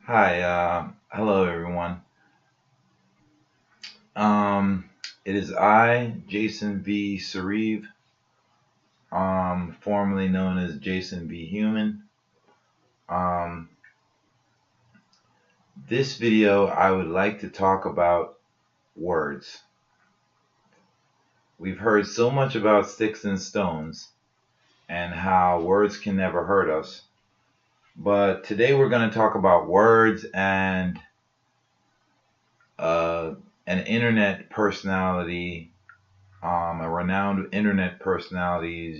Hi, hello everyone. Um, it is I, Jason V. Sareve, formerly known as Jason V. Human. Um, this video, I would like to talk about words. We've heard so much about sticks and stones and how words can never hurt us. But today we're going to talk about words and uh, an internet personality, a renowned internet personality's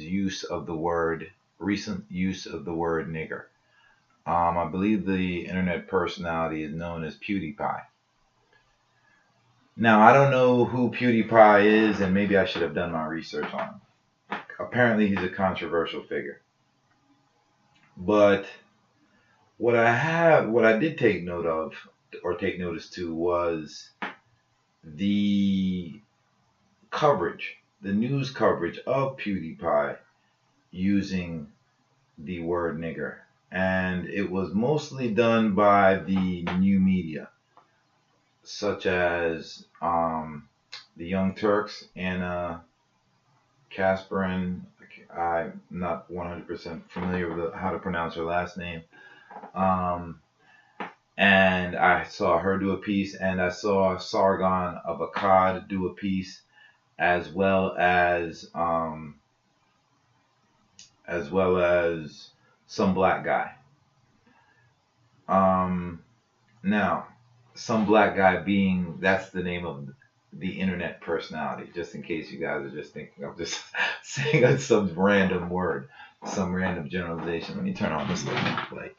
recent use of the word nigger. I believe the internet personality is known as PewDiePie. Now, I don't know who PewDiePie is, and maybe I should have done my research on him. Apparently, he's a controversial figure. But what I did take note of, or take notice to, was the coverage, the news coverage of PewDiePie using the word nigger. And it was mostly done by the new media, such as the Young Turks, Anna Kasparin. I'm not 100% familiar with how to pronounce her last name. And I saw her do a piece, and I saw Sargon of Akkad do a piece, as well as some black guy. Now, some black guy being, that's the name of the internet personality, just in case you guys are just thinking of just saying some random word, some random generalization. Let me turn on this light.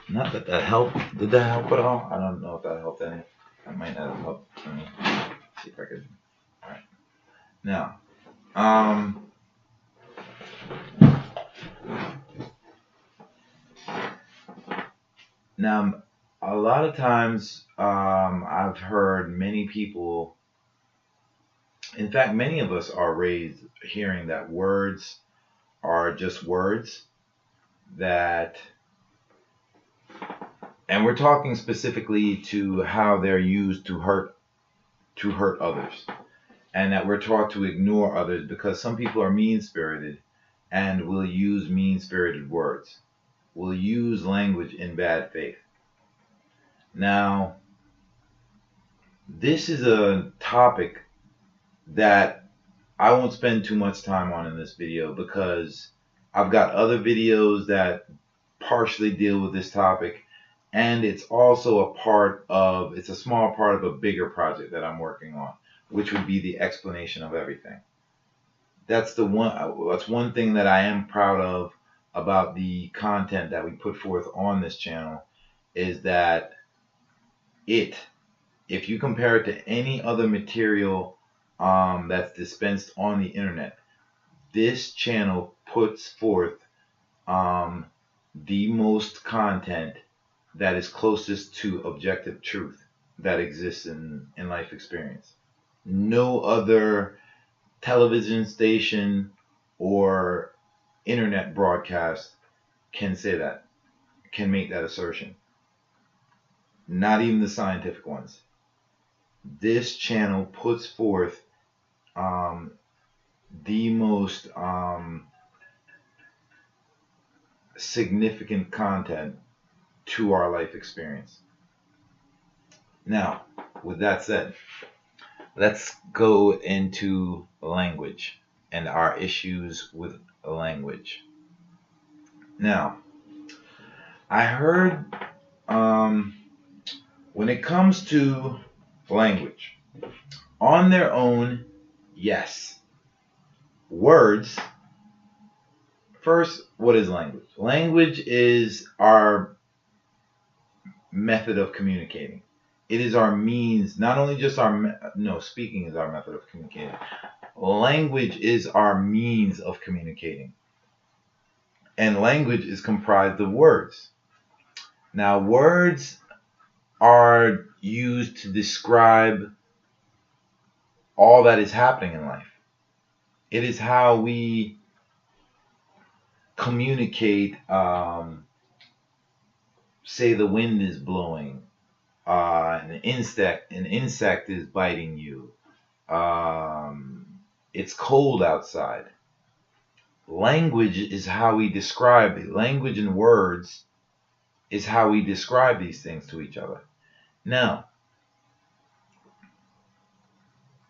Not that that helped. Did that help at all? I don't know if that helped any. That might not have helped. Let me see if I could. All right. Now, a lot of times, I've heard many people, in fact, many of us are raised hearing that words are just words, that, and we're talking specifically to how they're used to hurt others, and that we're taught to ignore others because some people are mean-spirited and will use mean-spirited words, will use language in bad faith. Now, this is a topic that I won't spend too much time on in this video because I've got other videos that partially deal with this topic, and it's also it's a small part of a bigger project that I'm working on, which would be the explanation of everything. That's one thing that I am proud of about the content that we put forth on this channel, is that if you compare it to any other material that's dispensed on the internet, this channel puts forth the most content that is closest to objective truth that exists in life experience. No other television station or internet broadcast can say that, can make that assertion. Not even the scientific ones. This channel puts forth the most significant content to our life experience. Now, with that said, let's go into language and our issues with language. Now, I heard when it comes to language, on their own, yes. Words, first, what is language? Language is our method of communicating. It is our means, not only just speaking is our method of communicating. Language is our means of communicating. And language is comprised of words. Now, words are used to describe all that is happening in life. It is how we communicate say the wind is blowing, an insect is biting you, it's cold outside. Language is how we describe it. Language and words is how we describe these things to each other. Now,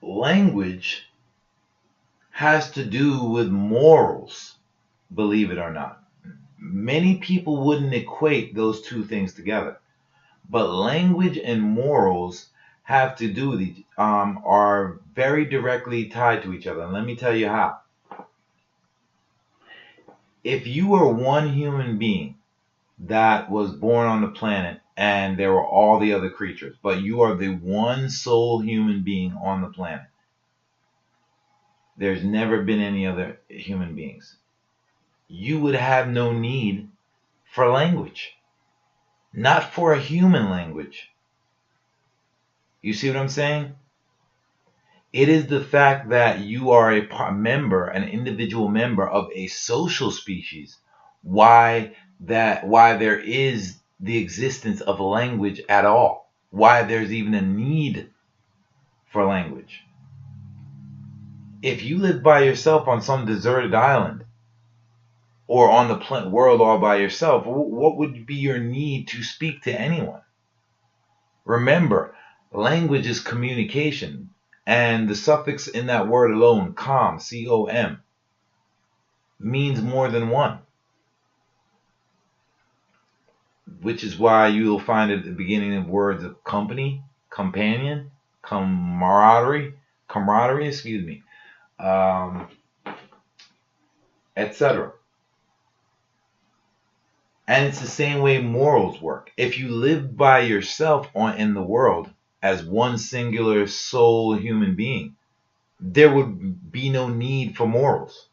language has to do with morals, believe it or not. Many people wouldn't equate those two things together, but language and morals have to do with are very directly tied to each other. And let me tell you how. If you were one human being that was born on the planet and there were all the other creatures, but you are the one sole human being on the planet, there's never been any other human beings, you would have no need for language. Not for a human language. You see what I'm saying? It is the fact that you are an individual member of a social species, why there is the existence of language at all, why there's even a need for language. If you live by yourself on some deserted island, or on the world all by yourself, what would be your need to speak to anyone? Remember, language is communication, and the suffix in that word alone, com, C-O-M, means more than one. Which is why you'll find at the beginning of words of company, companion, camaraderie, etc. And it's the same way morals work. If you live by yourself in the world as one singular sole human being, there would be no need for morals.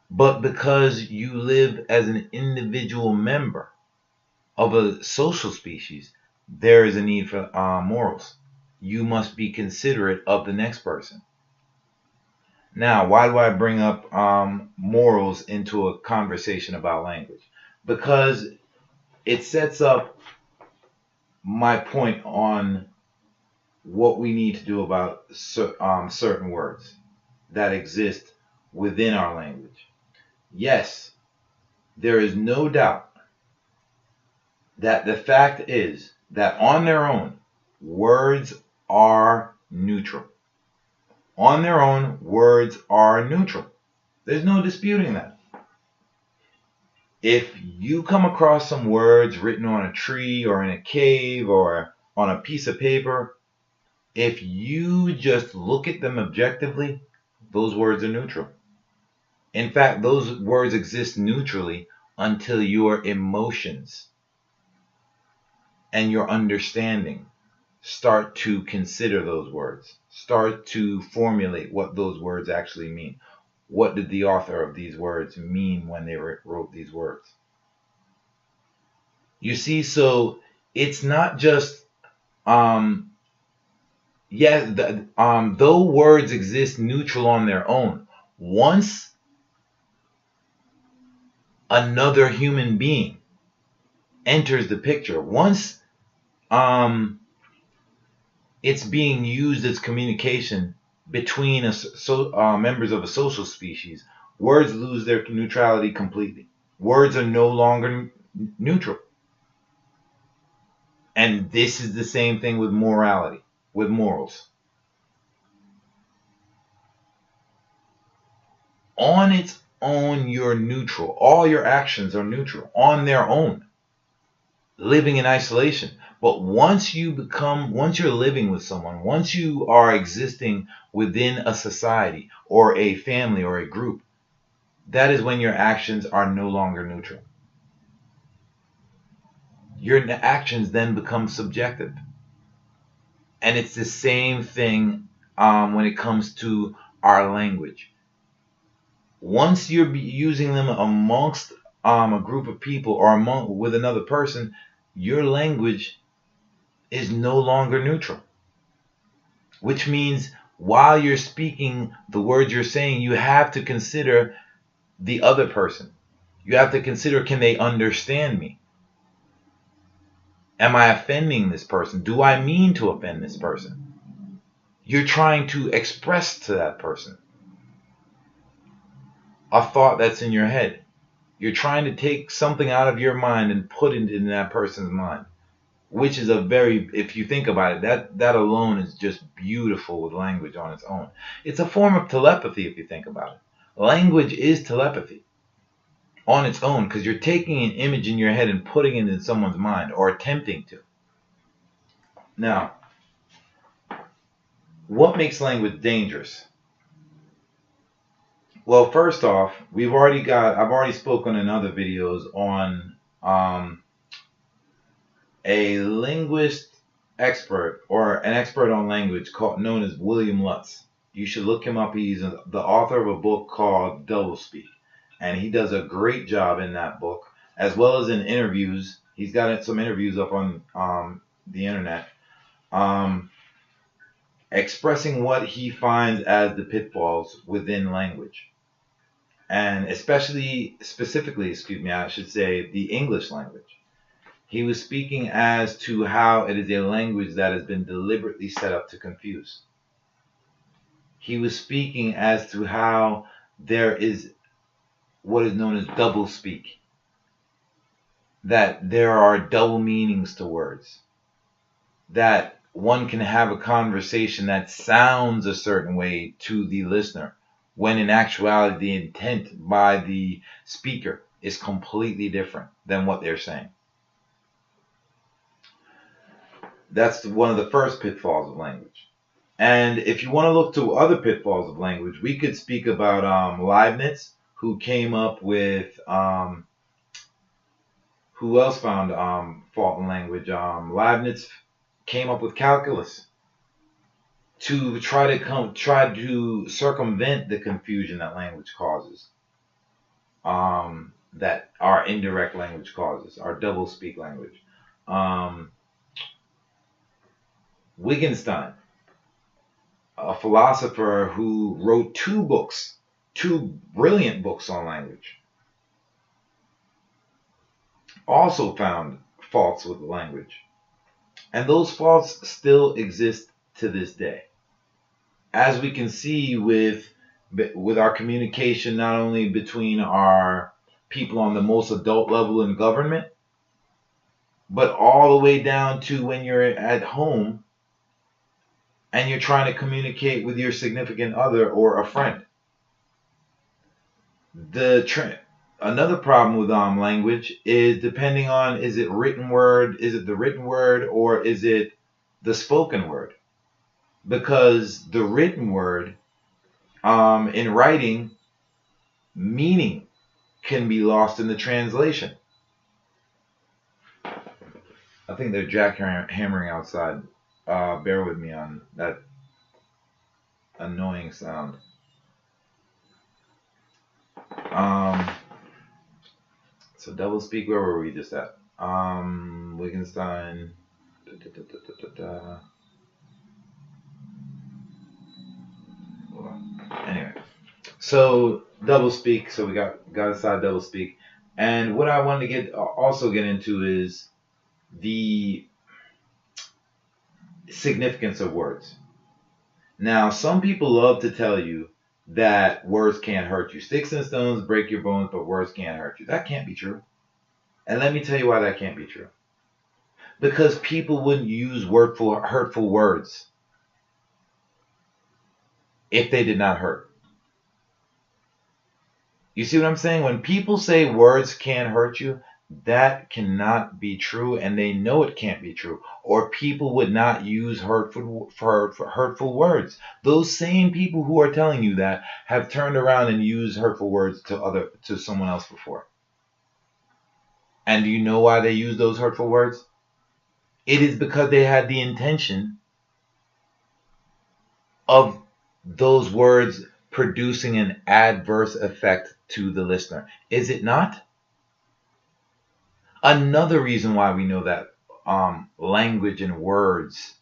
But because you live as an individual member of a social species, there is a need for morals. You must be considerate of the next person. Now, why do I bring up morals into a conversation about language? Because it sets up my point on what we need to do about certain words that exist within our language. Yes, there is no doubt that the fact is that on their own, words are neutral. On their own, words are neutral. There's no disputing that. If you come across some words written on a tree or in a cave or on a piece of paper, if you just look at them objectively, those words are neutral. In fact, those words exist neutrally until your emotions and your understanding start to consider those words, start to formulate what those words actually mean. What did the author of these words mean when they wrote these words? You see, so it's not just, though words exist neutral on their own, once another human being enters the picture, once it's being used as communication between members of a social species, words lose their neutrality completely. Words are no longer neutral. And this is the same thing with morality, with morals. On its own, you're neutral. All your actions are neutral on their own, living in isolation. But once you're living with someone, once you are existing within a society or a family or a group, that is when your actions are no longer neutral. Your actions then become subjective. And it's the same thing when it comes to our language. Once you're using them amongst a group of people or with another person, your language is no longer neutral. Which means while you're speaking the words you're saying, you have to consider the other person. You have to consider, can they understand me? Am I offending this person? Do I mean to offend this person? You're trying to express to that person a thought that's in your head. You're trying to take something out of your mind and put it in that person's mind, which is a very, if you think about it, that alone is just beautiful with language on its own. It's a form of telepathy if you think about it. Language is telepathy on its own, because you're taking an image in your head and putting it in someone's mind, or attempting to. Now, what makes language dangerous? Well, first off, I've already spoken in other videos on a linguist expert, or an expert on language known as William Lutz. You should look him up. He's the author of a book called Doublespeak, and he does a great job in that book, as well as in interviews. He's got some interviews up on the internet, expressing what he finds as the pitfalls within language. And specifically, I should say, the English language. He was speaking as to how it is a language that has been deliberately set up to confuse. He was speaking as to how there is what is known as doublespeak, that there are double meanings to words, that one can have a conversation that sounds a certain way to the listener, when in actuality the intent by the speaker is completely different than what they're saying. That's one of the first pitfalls of language. And if you want to look to other pitfalls of language, we could speak about Leibniz, who came up with, who else found fault in language? Leibniz came up with calculus to try to circumvent the confusion that language causes, that our indirect language causes, our doublespeak language. Wittgenstein, a philosopher who wrote two brilliant books on language, also found faults with language. And those faults still exist to this day. As we can see with our communication, not only between our people on the most adult level in government, but all the way down to when you're at home and you're trying to communicate with your significant other or a friend. Another problem with language is, depending on, is it the written word, or is it the spoken word? Because the written word, in writing, meaning can be lost in the translation. I think they're jackhammering outside. Bear with me on that annoying sound. So doublespeak, where were we just at? Wittgenstein. Anyway, so doublespeak. So we got aside doublespeak, and what I wanted to also get into is the significance of words. Now, some people love to tell you that words can't hurt you. Sticks and stones break your bones, but words can't hurt you. That can't be true. And let me tell you why that can't be true. Because people wouldn't use hurtful words if they did not hurt. You see what I'm saying? When people say words can't hurt you, that cannot be true, and they know it can't be true, or people would not use hurtful words. Those same people who are telling you that have turned around and used hurtful words to someone else before. And do you know why they use those hurtful words? It is because they had the intention of those words producing an adverse effect to the listener. Is it not? Another reason why we know that language and words,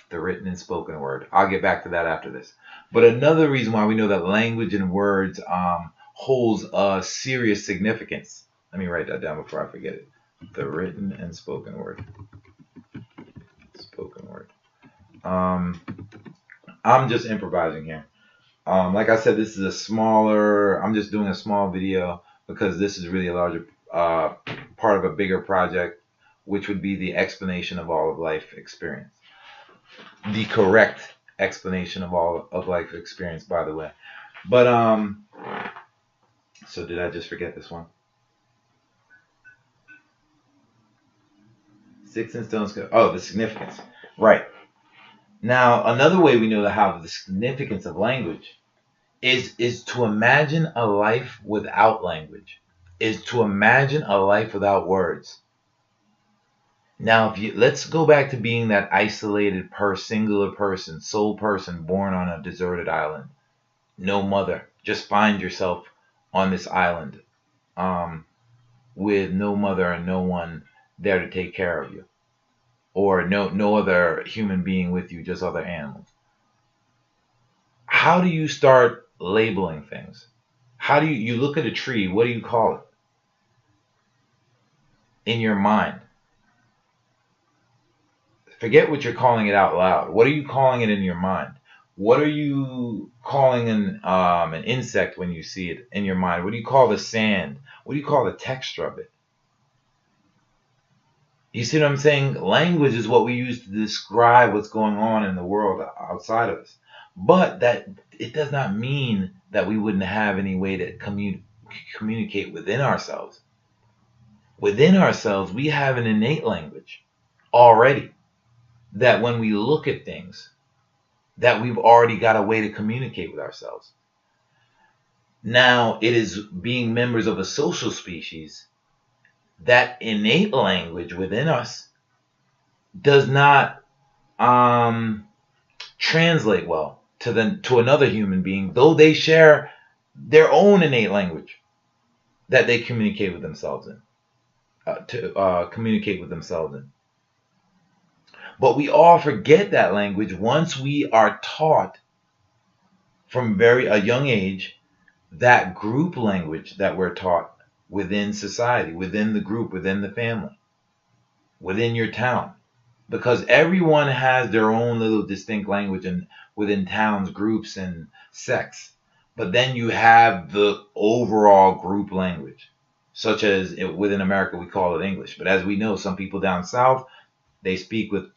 the written and spoken word, I'll get back to that after this. But another reason why we know that language and words holds a serious significance. Let me write that down before I forget it. The written and spoken word. Spoken word. I'm just improvising here. Like I said, this is a smaller, I'm just doing a small video because this is really a larger part of a bigger project, which would be the explanation of all of life experience. The correct explanation of all of life experience, by the way. But, so did I just forget this one? Sticks and stones. Oh, the significance. Right. Now, another way we know how the significance of language is to imagine a life without language, is to imagine a life without words. Now, let's go back to being that isolated singular person, sole person born on a deserted island. No mother. Just find yourself on this island with no mother and no one there to take care of you. Or no other human being with you, just other animals. How do you start labeling things? How do you look at a tree, what do you call it? In your mind. Forget what you're calling it out loud. What are you calling it in your mind? What are you calling an insect when you see it in your mind? What do you call the sand? What do you call the texture of it? You see what I'm saying? Language is what we use to describe what's going on in the world outside of us. But that it does not mean that we wouldn't have any way to communicate within ourselves. Within ourselves, we have an innate language already. That when we look at things, that we've already got a way to communicate with ourselves. Now, it is being members of a social species, that innate language within us does not translate well to another human being, though they share their own innate language that they communicate with themselves in. But we all forget that language once we are taught from a young age that group language that we're taught within society, within the group, within the family, within your town. Because everyone has their own little distinct language within towns, groups, and sects. But then you have the overall group language, such as within America we call it English. But as we know, some people down south, they speak with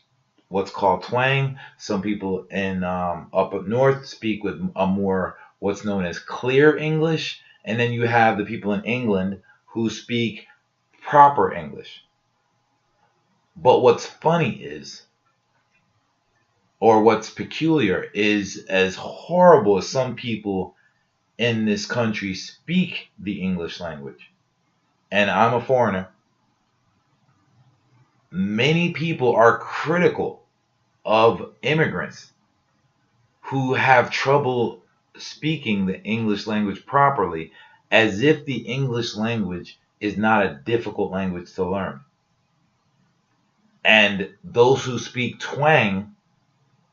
what's called twang. Some people up north speak with a more what's known as clear English. And then you have the people in England who speak proper English. But what's funny is, or what's peculiar is, as horrible as some people in this country speak the English language, and I'm a foreigner, many people are critical of immigrants who have trouble speaking the English language properly, as if the English language is not a difficult language to learn. And those who speak twang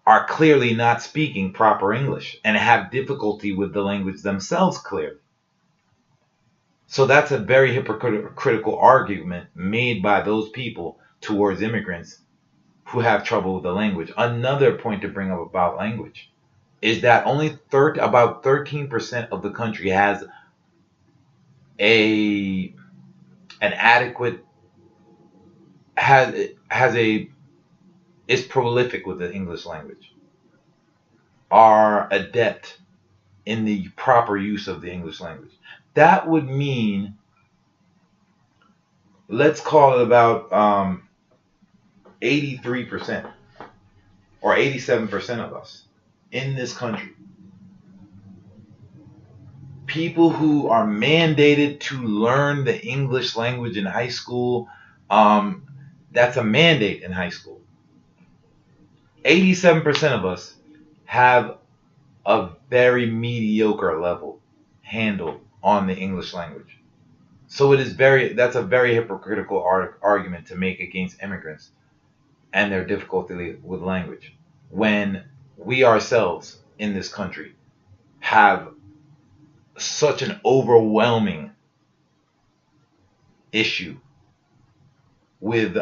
are clearly not speaking proper English and have difficulty with the language themselves clearly. So that's a very hypocritical argument made by those people towards immigrants who have trouble with the language. Another point to bring up about language is that only about 13% of the country has an adequate is prolific with the English language, are adept in the proper use of the English language. That would mean, let's call it about 83% or 87% of us in this country, people who are mandated to learn the English language in high school. That's a mandate in high school. 87% of us have a very mediocre level handle on the English language. So that's a very hypocritical argument to make against immigrants and their difficulty with language, when we ourselves in this country have such an overwhelming issue with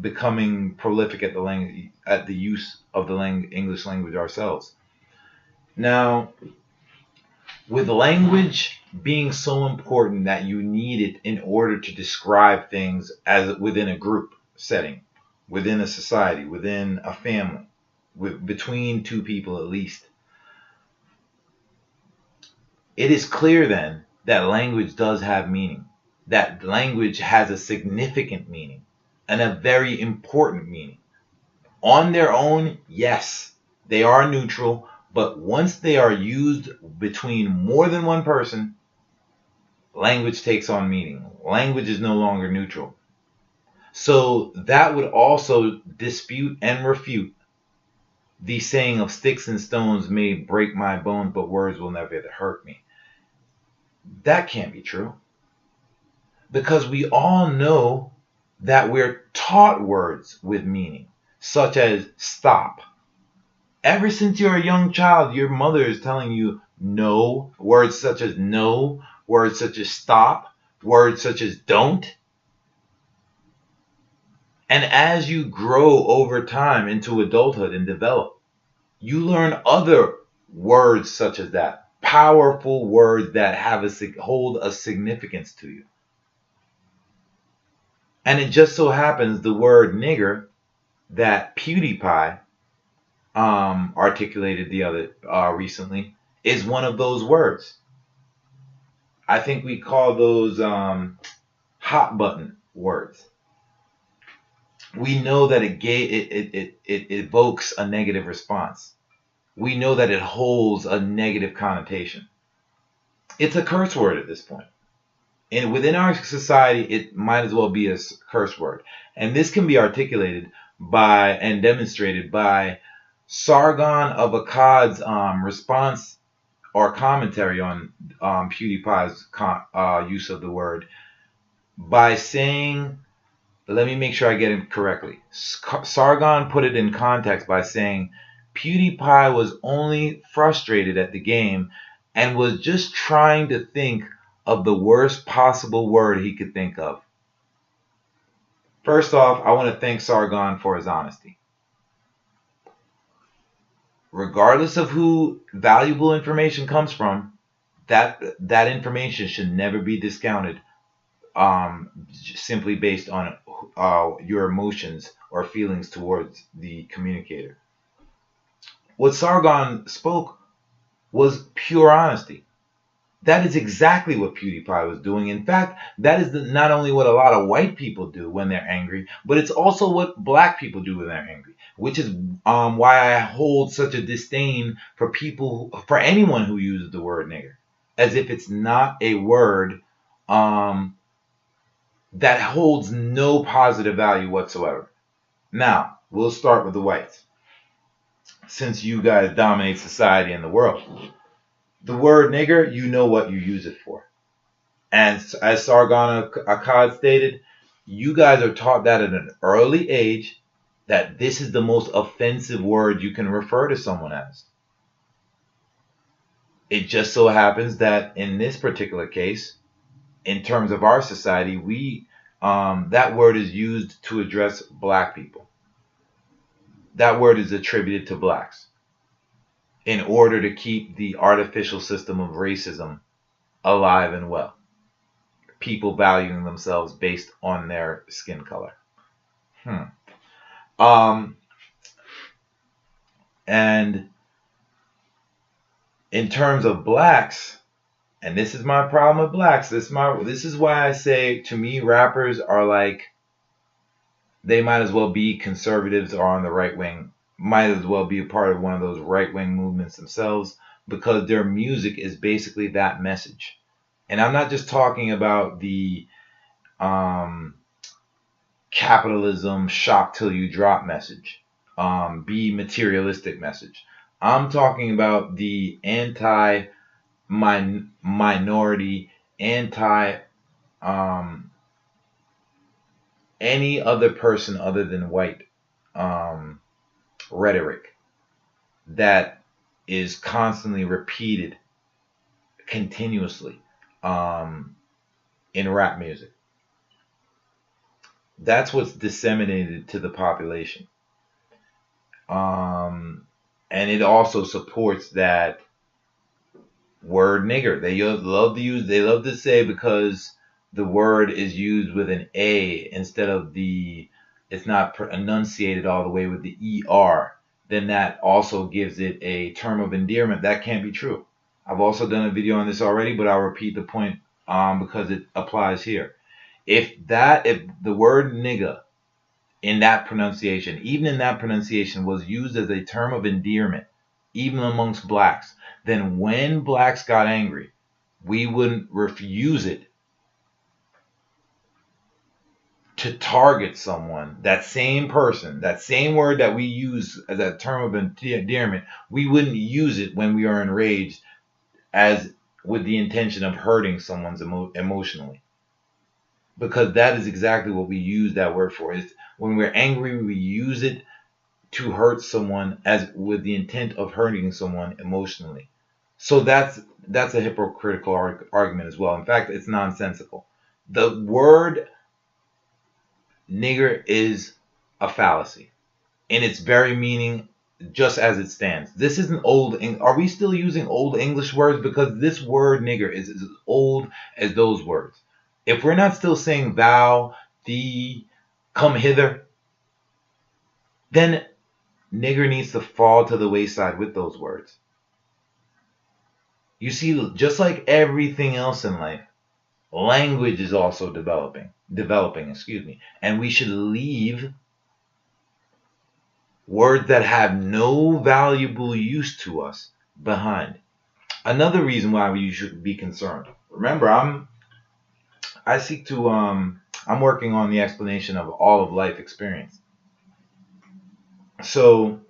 becoming prolific at the use of the English language ourselves. Now, with language being so important that you need it in order to describe things as within a group setting, within a society, within a family, between two people at least, it is clear then that language does have meaning, that language has a significant meaning and a very important meaning. On their own, yes, they are neutral, but once they are used between more than one person, language takes on meaning. Language is no longer neutral. So that would also dispute and refute the saying of sticks and stones may break my bones, but words will never hurt me. That can't be true. Because we all know that we're taught words with meaning, such as stop. Ever since you're a young child, your mother is telling you no, words such as no, words such as stop, words such as don't. And as you grow over time into adulthood and develop, you learn other words such as that, powerful words that hold a significance to you. And it just so happens the word nigger that PewDiePie articulated recently is one of those words. I think we call those hot button words. We know that it evokes a negative response. We know that it holds a negative connotation. It's a curse word at this point. And within our society, it might as well be a curse word. And this can be articulated by and demonstrated by Sargon of Akkad's response or commentary on PewDiePie's use of the word by saying, let me make sure I get it correctly. Sargon put it in context by saying PewDiePie was only frustrated at the game and was just trying to think of the worst possible word he could think of. First off, I want to thank Sargon for his honesty. Regardless of who valuable information comes from, that information should never be discounted simply based on your emotions or feelings towards the communicator. What Sargon spoke was pure honesty. That is exactly what PewDiePie was doing. In fact, that is not only what a lot of white people do when they're angry, but it's also what black people do when they're angry, which is why I hold such a disdain for anyone who uses the word nigger, as if it's not a word that holds no positive value whatsoever. Now, we'll start with the whites, since you guys dominate society and the world. The word nigger, you know what you use it for. And as Sargon Akkad stated, you guys are taught that at an early age, that this is the most offensive word you can refer to someone as. It just so happens that in this particular case, in terms of our society, that word is used to address black people. That word is attributed to blacks in order to keep the artificial system of racism alive and well. People valuing themselves based on their skin color. And in terms of blacks, and this is my problem with blacks, this is why I say, to me, rappers are like, they might as well be conservatives or on the right wing, might as well be a part of one of those right-wing movements themselves, because their music is basically that message. And I'm not just talking about the capitalism, shock till you drop message, be materialistic message. I'm talking about the anti-minority, any other person other than white rhetoric that is constantly repeated continuously in rap music. That's what's disseminated to the population. And it also supports that word nigger. They love to say, because the word is used with an A instead of it's not enunciated all the way with the ER, then that also gives it a term of endearment. That can't be true. I've also done a video on this already, but I'll repeat the point because it applies here. If the word nigga in that pronunciation, even in that pronunciation, was used as a term of endearment, even amongst blacks, then when blacks got angry, we wouldn't refuse it to target someone. That same person, that same word that we use as a term of endearment, we wouldn't use it when we are enraged as with the intention of hurting someone's emotionally. Because that is exactly what we use that word for. Is when we're angry, we use it to hurt someone as with the intent of hurting someone emotionally. So that's a hypocritical argument as well. In fact, it's nonsensical. The word nigger is a fallacy in its very meaning, just as it stands. This isn't old. Are we still using old English words? Because this word nigger is as old as those words. If we're not still saying thou, thee, come hither, then nigger needs to fall to the wayside with those words. You see, just like everything else in life, language is also developing, and we should leave words that have no valuable use to us behind. Another reason why we should be concerned. Remember, I'm working on the explanation of all of life experience. So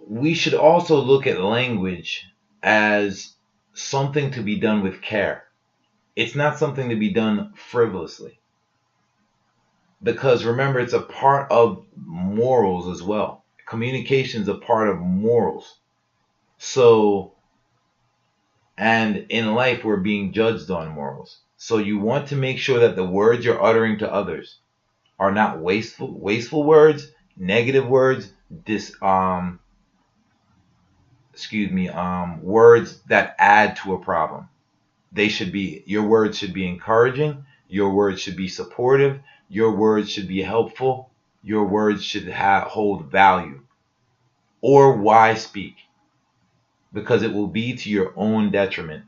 we should also look at language as something to be done with care. It's not something to be done frivolously. Because remember, it's a part of morals as well. Communication is a part of morals. So, and in life, we're being judged on morals. So you want to make sure that the words you're uttering to others are not wasteful words, negative words, words that add to a problem. Your words should be encouraging, your words should be supportive, your words should be helpful, your words should hold value. Or why speak? Because it will be to your own detriment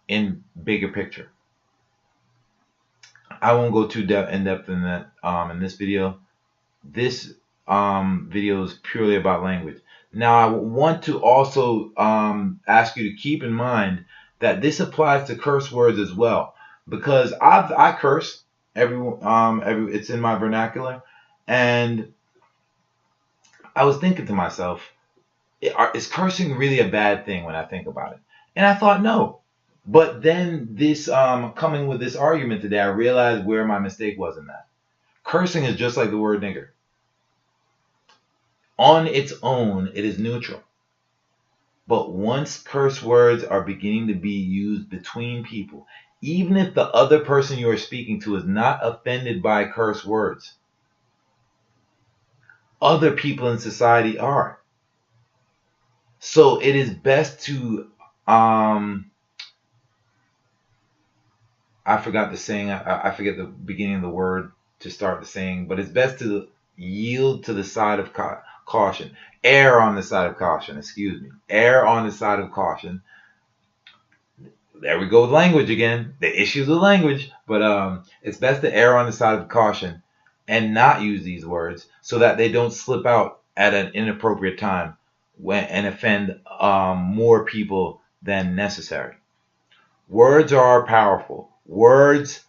in bigger picture. I won't go too in depth in that in this video. This video is purely about language. Now, I want to also ask you to keep in mind that this applies to curse words as well, because I curse. It's in my vernacular, and I was thinking to myself, is cursing really a bad thing when I think about it? And I thought no. But then this coming with this argument today, I realized where my mistake was in that. Cursing is just like the word nigger. On its own, it is neutral. But once curse words are beginning to be used between people, even if the other person you are speaking to is not offended by curse words, other people in society are. So it is best to I forgot the saying. I forget the beginning of the word to start the saying, but it's best to yield to the side of caution. Err on the side of caution. Excuse me. Err on the side of caution. There we go with language again. The issues with language. But it's best to err on the side of caution and not use these words so that they don't slip out at an inappropriate time and offend more people than necessary. Words are powerful. Words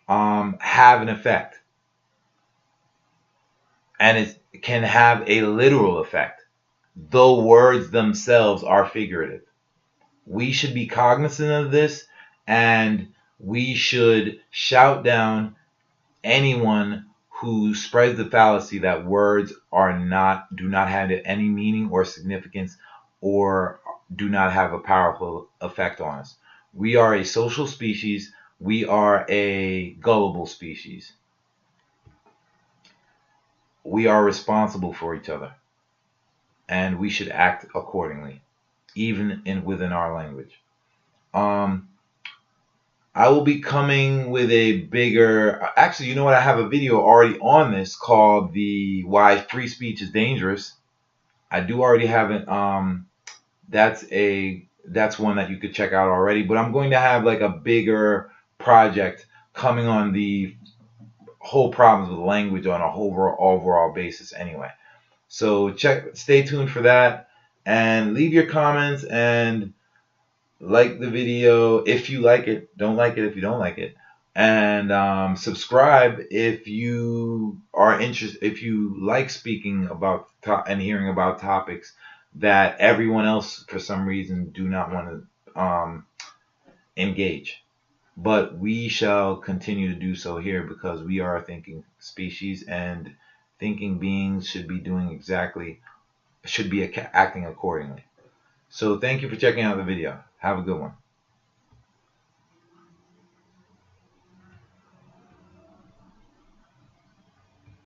have an effect. And it can have a literal effect, though words themselves are figurative. We should be cognizant of this, and we should shout down anyone who spreads the fallacy that words do not have any meaning or significance or do not have a powerful effect on us. We are a social species. We are a gullible species. We are responsible for each other, and we should act accordingly, even within our language. I will be coming with a bigger. Actually, you know what? I have a video already on this called "The Why Free Speech is Dangerous." I do already have it. That's one that you could check out already. But I'm going to have like a bigger project coming on the whole problems with language on a whole overall basis. Anyway, so stay tuned for that, and leave your comments and like the video if you like it. Don't like it if you don't like it, and subscribe if you are interested. If you like speaking about and hearing about topics that everyone else for some reason do not want to engage, but we shall continue to do so here because we are a thinking species, and thinking beings should be acting accordingly. So thank you for checking out the video. Have a good one.